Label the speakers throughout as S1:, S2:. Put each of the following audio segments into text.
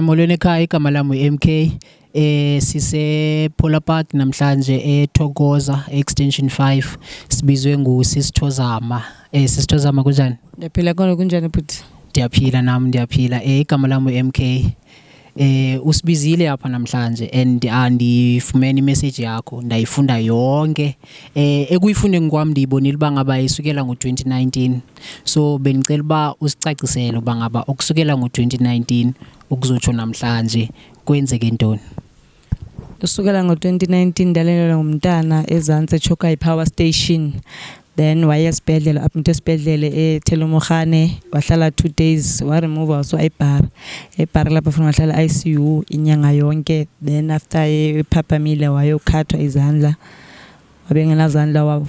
S1: Molweni ekhaya, igama lami MK. Sise Polar Park namhlanje eThokoza extension 5. Sibizwe nguSisithozama. Sisithozama kunjani?
S2: Ndiyaphila khona kunjani bhuti?
S1: Ndiyaphila nami ndiyaphila. Igama lami MK. Usibizile apha namhlanje and andifumene imessage yakho ndayifunda yonke. Ekuyifundeni kwami ndiyibonile uba ngaba isukela ngo-2019. So bendicela uba usicacisele uba ngaba ukusukela ngo-2019 ukuzotsho namhlanje kwenzeke ntoni.
S2: Kusukela ngo-2019 ndalelelwa ngumntana eZantsi eChokai Power Station. Then waya esibhedlela apho esibhedlele eThelomokhane wahlala 2 days waremove waso eBhar lapho futhi wahlala ICU inyanga yonke. Then after ephaphamile wayokhathwa izandla wabengenazandla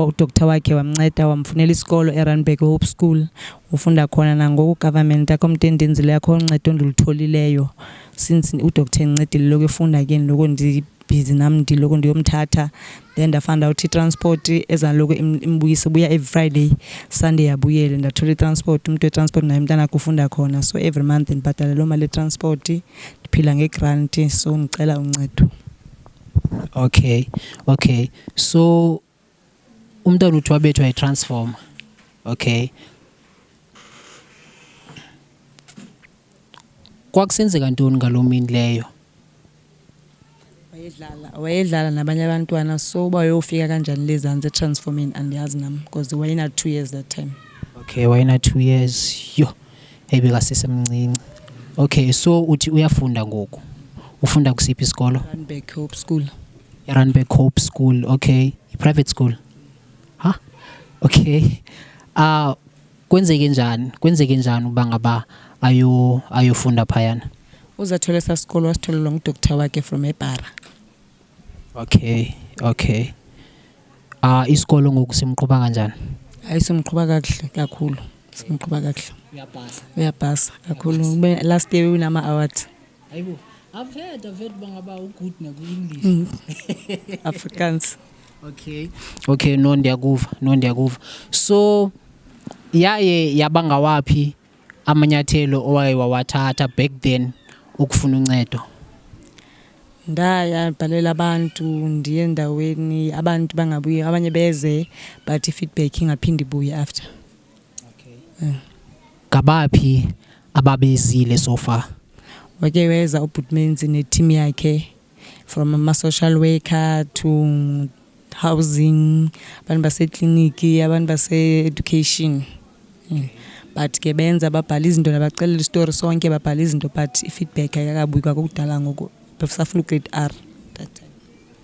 S2: udoctor wakhe wamnceda wamfunela isikolo eRandburg Hope School ufunda khona nangoku government akomntendenzile yakho uncedo ndilitholileyo since udoctor encedile lokho efunda again lokho busy nami ndiloko ndiyomthatha. Then ndafanda uthi transport ezaloko imbuyise buya every Friday Sunday yabuyele ndathola transport umuntu we-transport naye umntana kufunda khona, so every month ndibhatala lo mali transport ndiphila ngegrant, so ngicela uncedo.
S1: Okay, so umntana uthi wabethwa yi-transformer. Okay, kwakusenzeka ntoni ngaloo mini leyo?
S2: Wayedlala nabanye abantwana, so uba uyofika kanjani lezantsi etransforming andiyazi nami because wayena 2 years that time.
S1: Okay, wayena 2 years. Yo, ebekasesemncinci. Okay, so uthi uyafunda ngoku. Ufunda kusiphi isikolo?
S2: Randburg Hope School.
S1: Randburg Hope School, okay. I-private school? Huh? Okay. Kwenzeke njani uba ngaba ayofunda phayana?
S2: Uzathola esasikolo wasitholelwa ngudoctor wakhe from eBhara.
S1: Okay. Isikolo ngoku simqhuba kanjani?
S2: Simqhuba kakuhle kakhulu. Simqhuba kakuhle. Uyapasa kakhulu. Last year winama awards.
S1: Hayibo. I've heard bangaba good naku-English.
S2: Afrikaans.
S1: Okay, no ndiyakuva. So yaye yabangawaphi amanyathelo owaye wawathatha back then ukufuna uncedo?
S2: Ndaya bhalela abantu ndiye endaweni abantu bangabuye abanye beze but feedback ingaphindi ibuye after.
S1: Okay. Ngabaphi ababezile so far?
S2: Wake weza uButmenzi neteam yakhe from ama-social worker to housing, abantu base-clinic, abantu base-education. But ke benza babhala izinto nabacelela istory sonke babhala izinto but i-feedback ayakabuyi kwakudala ngoku besafuna grade R that time.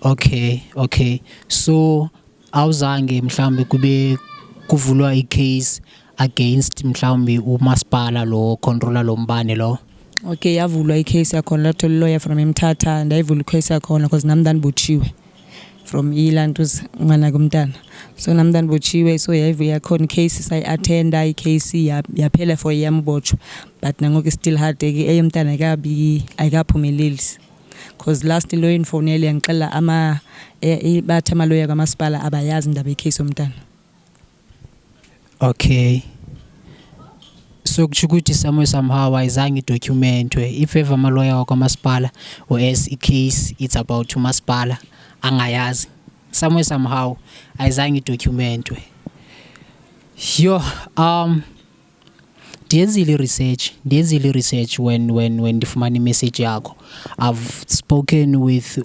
S1: Okay. So awuzange mhlambe kube kuvulwa i-case against mhlambe umasipala lo controller lo mbane lo?
S2: Okay, yavulwa i-case yakhona lathola lawyer from eMthatha ndayivula i-case yakhona because nami ndandibotshiwe from ilantus ngana kumntana, so nami ndandibotshiwe, so yakhona i-case sayi-attenda i-case yaphela for iyambotshwa but nangoku still hard eyomntana ayikaphumeleli because last lawyer infonele yangixela bathi amalawyer kamasipala abayazi indaba ye-case yomntana.
S1: Okay. So kusho ukuthi somehow ayizange idocumentwe if ever amalawyer wakwamasipala or as i-case it's about umasipala angayazi somehow ayizange idocumentwe. Yo, ndiyenzile research when ndifumana imessage yakho. I've spoken with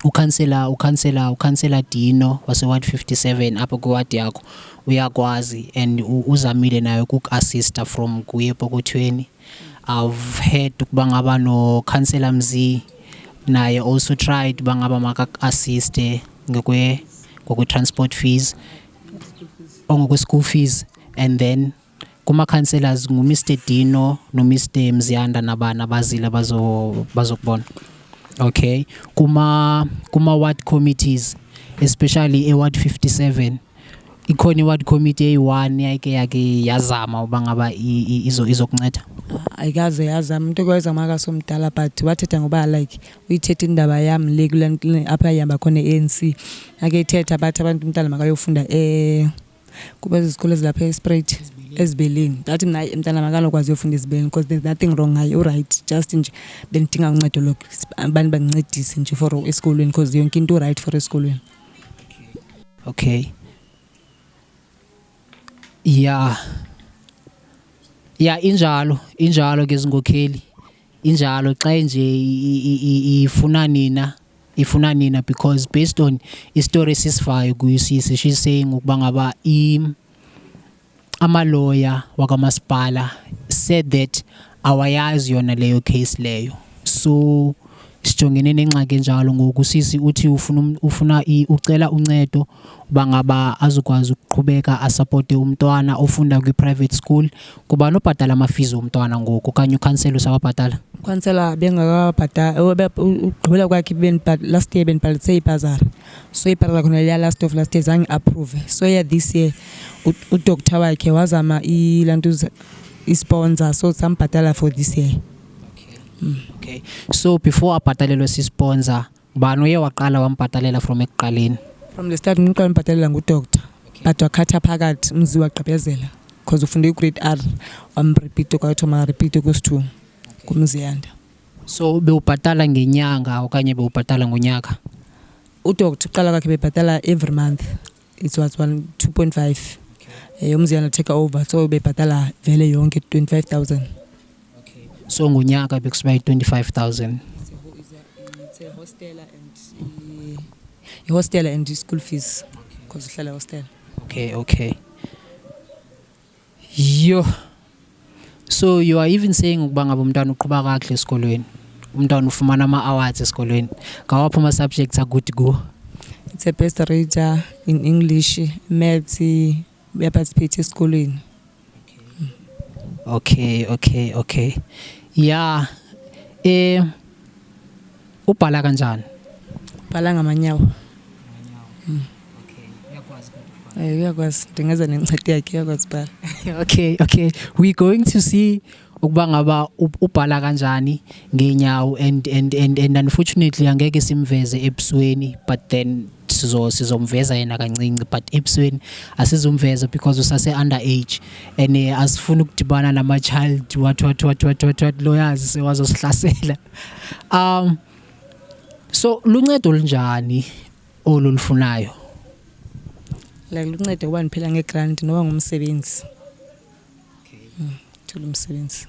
S1: ukansela Dino wase-Ward 57 apho kwiwadi yakho, uyakwazi and uzamile naye ukuku-assista from kuye epokothweni. I've heard ukuba ngaba no-Councillor Mzi naye also tried uba ngaba makaku-assiste ngokwe-transport fees or ngokwe-school fees, and then kuma-councillors ngu-Mr Dino no-Mr Mzianda nabazile bazokubona. Okay, kuma-ward committees especially e-Ward 57 ikhona i-ward committee eyi-1 yake yazama uba ngaba izokunceda?
S2: Ayikaze yazama, umuntu kweza makasomdala but wathetha ngoba like uyithethe indaba yami le kule apha ihamba khona i-ANC yake ithetha bathi abantu umntana makayofunda kuba izikole ezilapha eSpruit ezibeleni ndathi mina umntana makanokwazi uyofunda ezibeleni because there's nothing wrong ngayo right just nje benidinga uncedo lokho abantu bangincedise nje for esikolweni because yonke into right for esikolweni.
S1: Okay. Yeah, injalo ke Zinkokheli, injalo xa nje ifuna nina because based on istory sisifayo kuyisisi, she's saying ukuba ngaba amaloya wakamasipala said that awayazi yona leyo case leyo, so sijongene nengxaki enjalo ngoku sisi uthi ucela uncedo bangaba azokwazi ukuqhubeka asupporte umntwana ofunda kwi-private school kuba nobhatala ama-fees umntwana ngoku okanye ukhansela usababhatala.
S2: Ukhansela bengakabhatala ugqibela kwakhe last year benibhalitse ibhazari, so ibhazari khona leya last of last year zange approve, so yeah this year udoctor wakhe wazama ilantuza isponsor so sambhatala for this year.
S1: Okay, so before abhatalelwe si-sponsor bani uye waqala wambhatalela from ekuqaleni?
S2: From the start ngiqala umbhatalela ngudoctor, but wakhatha phakathi umzi wagqibezela because ufunde i-grade R wamrepeat kwathi ma-repeat kwesi-2 kumziyanda.
S1: So bewubhatala ngenyanga okanye bewubhatala ngonyaka?
S2: Udoctor uqala kwakhe bebhatala every month, it was 2.5. Umziyanda take over so bebhatala vele yonke 25,000.
S1: So ngonyaka bekusuba 25,000.
S2: It's a hostel and school fees because uhlala hostel.
S1: Okay. So you are even saying ukuba ngaba umntwana uqhuba kahle esikolweni, umntwana ufumana ama-awards esikolweni, ngawaphi ama-subjects akuthi go?
S2: It's a best reader in English, maths, uyaparticipate esikolweni.
S1: Okay. Yeah. Ubhala kanjani?
S2: Ubhala ngamanyawo. Uyakwazi ndingeza nencwadi yakhe uyakwazi bhala.
S1: Okay. We going to see ukuba ngaba ubhala kanjani ngenyawo and unfortunately angeke simveze ebusweni, but then sizomveza yena kancinci, but ebusweni asizomveza because usase underage and asifuna ukudibana nama-child what lawyers sewazosihlasela. So luncedo olunjani olulufunayo?
S2: Like luncedo kuba niphila ngegrant noba ngumsebenzi. Thola umsebenzi.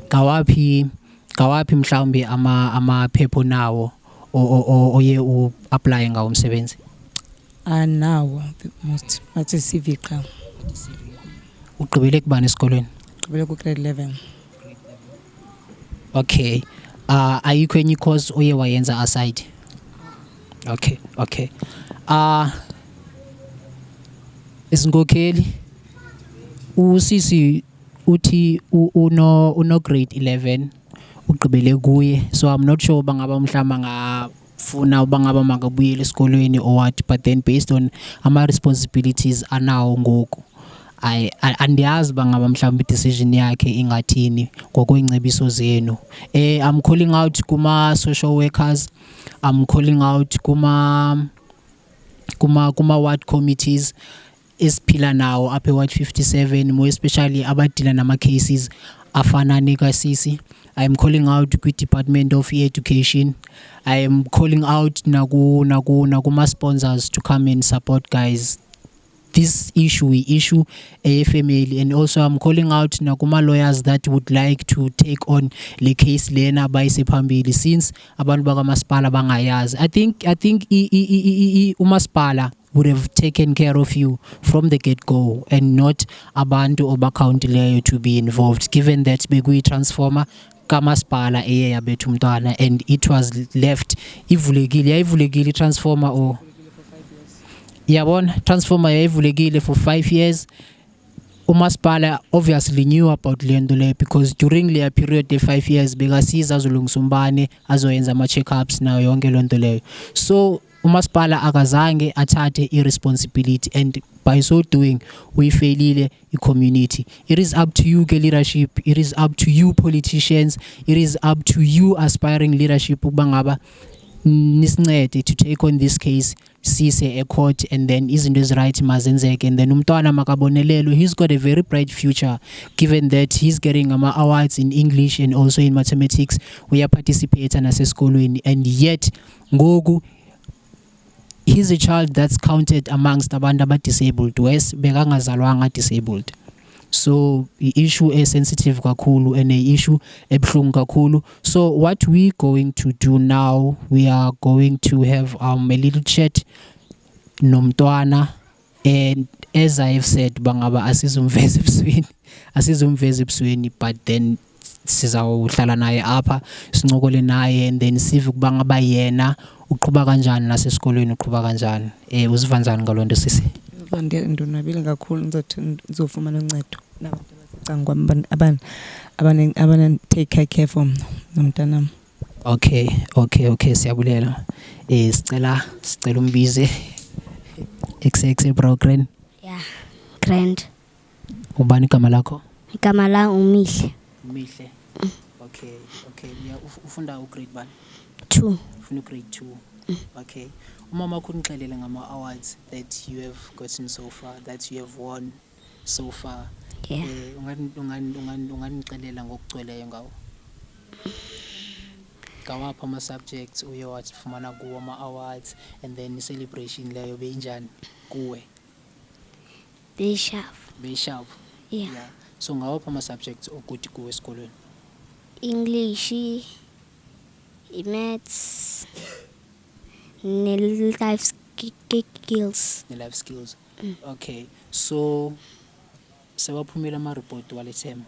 S1: Ngawaphi mhlawumbe amaphepho nawo oye u-apply ngawo umsebenzi?
S2: Nawo most bathi CV qha.
S1: Ugqibele kubani esikolweni?
S2: Ugqibele ku-grade 11.
S1: Okay. Ayikho enye course oye wayenza aside? Okay. Zinkokheli, usisi uthi uno grade 11 ugqibele kuye, so I'm not sure bangaba mhlamba ngafuna bangaba makabuyele esikolweni or what, but then based on ama responsibilities anawo ngoku andiyazi bangaba mhlamba decision yakhe ingathini ngokweengcebiso zenu. I'm calling out kuma social workers, I'm calling out kuma ward committees esiphila nawo apha Ward 57, more especially abadila nama cases afana nekasisi. I am calling out kwi-Department of Education. I am calling out nakuma sponsors to come and support guys this issue a family, and also I'm calling out nakuma lawyers that would like to take on le case lena bayise phambili since abantu bakamasipala bangayazi. I think umasipala would have taken care of you from the get-go and not abantu obakhauntileyo to be involved, given that bekuyi-transformer kamasipala eye yabetha umntwana and it was left yayivulekile transformer or yabona transformer yayivulekile for 5 years. Umasipala obviously knew about le nto leyo because during leya period de 5 years bekasiza azolungisa umbane azoyenza ama-check-ups nayo yonke loo nto leyo. So umasipala akazange athathe irresponsibility and by so doing uyifailile i-community. It is up to you ke leadership, it is up to you politicians, it is up to you aspiring leadership ukuba ngaba nisincede to take on this case sise court, and then izinto eziright mazenzeke, and then umntwana makabonelelo. He's got a very bright future given that he's getting awards in English and also in mathematics. We are participating as a school, and yet ngoku he's a child that's counted amongst abantu abadisabled, wes bekangazalwanga disabled. So i-issue sensitive kakhulu and i-issue ebuhlungu kakhulu. So what we going to do now, we are going to have a little chat nomntwana, and as I have said bangaba asizumveza ebusweni, but then sizawuhlala naye apha sincokole naye, and then sive ukuba ngaba yena uqhuba kanjani nasesikolweni, uqhuba kanjani. Uziva kanjani ngalonto sisi?
S2: Ndonwabile kakhulu ngizofumana uncedo nabantu abasecangwa abana-take care for nomntanam.
S1: Okay, siyabulela. Sicela umbize exe program.
S3: Yeah, grand.
S1: Ubani igama lakho?
S3: Igama la Umihle.
S1: Umihle. Okay. Ufunda grade bani?
S3: 2.
S1: Ufunda grade 2. Okay. Umama kunixelele ngama awards that you have gotten so far, that you have won so far.
S3: Yeah.
S1: Unganixelela ngokugcweleyo ngawo. Ngawapha ama subjects uye wafumana kuwo ama awards, and then celebration leyo beyinjani kuwe? Beyisharp.
S3: Yeah.
S1: So ngawapha ama subjects okuthi kuwe esikolweni?
S3: English, maths, life skills.
S1: Ne-life skills. Okay. So sewaphumile ama report wale term?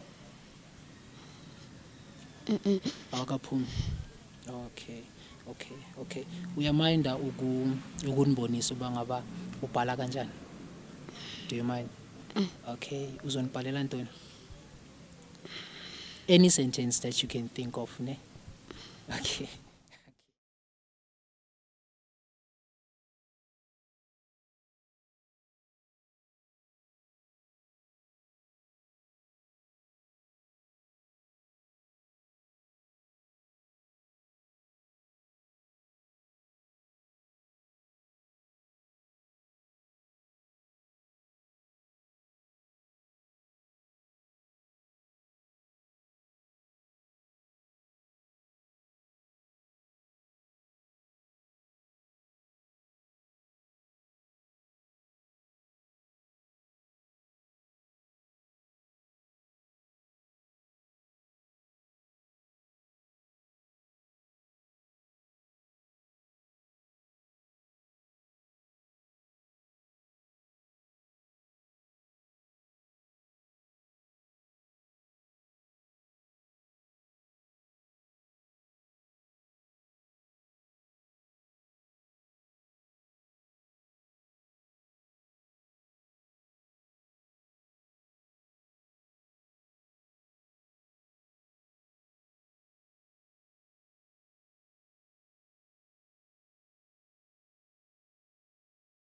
S1: Awakaphumi. Okay. Uyaminda ukunibonisa uba ngaba ubhala kanjani? Do you mind? Okay. Uzonibhalela ntoni? Any sentence that you can think of, ne? Okay.